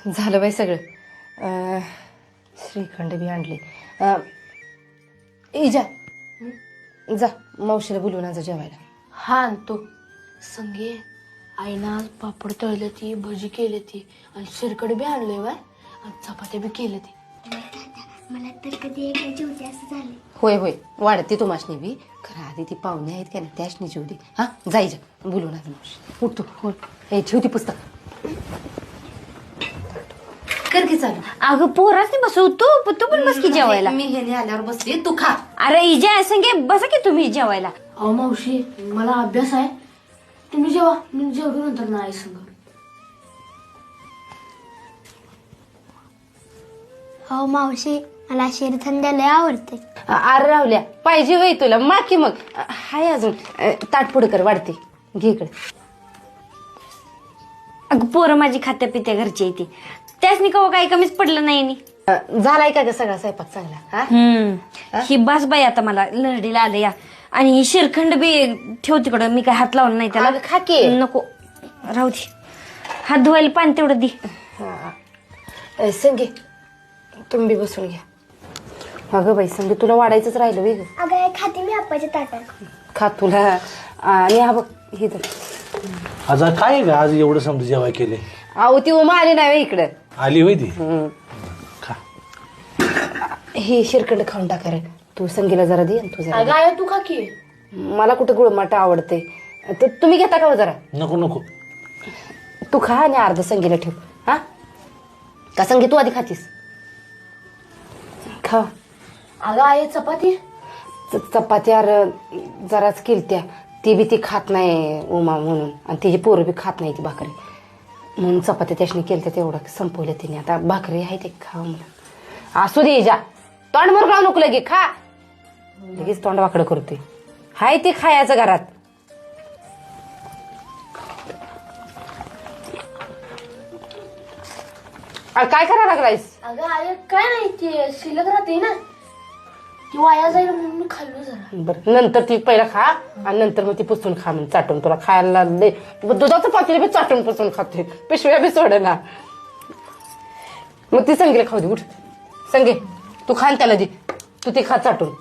झालं बाई सगळं. श्रीखंड बी आणले. इजा जा मावशीला बोलवून जा जेवायला. हा आणतो. संगे आईनं आज पापड तळले ती, भजी केली ती आणि शिरकड बी आणले बाय आणि चपात्या बी केले ती. मला तर कधी एकदा जेवते असं झालं. होय होय वाढते तुमाशनी बी. खरं आधी ती पाहुणे आहेत का नाही त्याशनी जेवली. हा जाई जा बोलून जा मावशी. उठ तू. हो हे ठेव ती पुस्तक. कर की चालू. अगं पोराच नाही बसू तू पण बस की जेवायला. मी हे आल्यावर बसली तू खा. अरे इजा संगे बसा की तुम्ही जेवायला. अहो मावशी मला अभ्यास आहे, तुम्ही जेवा, मी जेवलो नंतर ना आई संग. हो मावशी, मला श्रीखंड लय आवडते. अरे राहुल्या पाहिजे वय तुला मा की मग. हाय अजून ताट पुढे कर वाढते. घे इकडे. अगं पोरं माझी खात्या पित्या घरची आहे ती, त्याच कवा काही कमीच पडलं नाही नी. झालाय का ग सगळा स्वयंपाक चांगला. हा ही बास बाई आता मला लहडीला आलं या. आणि ही शिरखंड बी ठेव तिकडं, मी काय हात लावून नाही त्याला. अगं खा की. नको राहू दे. हात धुवायला पाणी तेवढं दे. संगे तुम्ही बी बसून घ्या. अगं बाई संगे तुला वाढायचंच राहिलं वेग. अगं खाते मी आप्पाच्या ताटात. खा तुला. आणि हा बघ हे तर आज काय आहे का आज एवढं समजा जेवाय केले. अहो ती उमा आली नाही इकडं. आली होय ती. खा. हे शिरखंड खाऊन टाका रे. तू संगीला जरा दे आणि तू जरा अगं आई तू खा की. दे. मला कुठं गुळमाट आवडते. तर तुम्ही घेता का हो जरा. नको नको. तू खा आणि अर्ध संगीला ठेव. हा का संगी तू आधी खातीस. खा. अगं आई चपाती. चपात्या जराच केलत्या. ती बी ती खात नाही उमा म्हणून, आणि तिची पोरं बी खात नाही ती भाकरी म्हणून चपात्या त्याशनी केलत्या तेवढं संपवलं तिने. आता भाकरी आहे ते खा म्हणून. असू दे जा तोंड मुरगाव नको लगे खा. लगेच तोंड वाकडं करतोय. हाय ते खायचं घरात. काय करायला लागलायस. अगं आई काय नाही ते शिल्लक राहते ना, ती वाया जाईल म्हणून मी खाल्लो जरा. बरं नंतर ती पहिला खा आणि नंतर मग ती पुसून खा म्हणजे चाटून. तुला खायला दे. दुधाचं पातेलं बी चाटून पुसून खाते. पिशव्या बी सोड ना. मग ती संगीला खाऊ दे. उठ संगे तू खा त्याला दे. तू ती खा चाटून.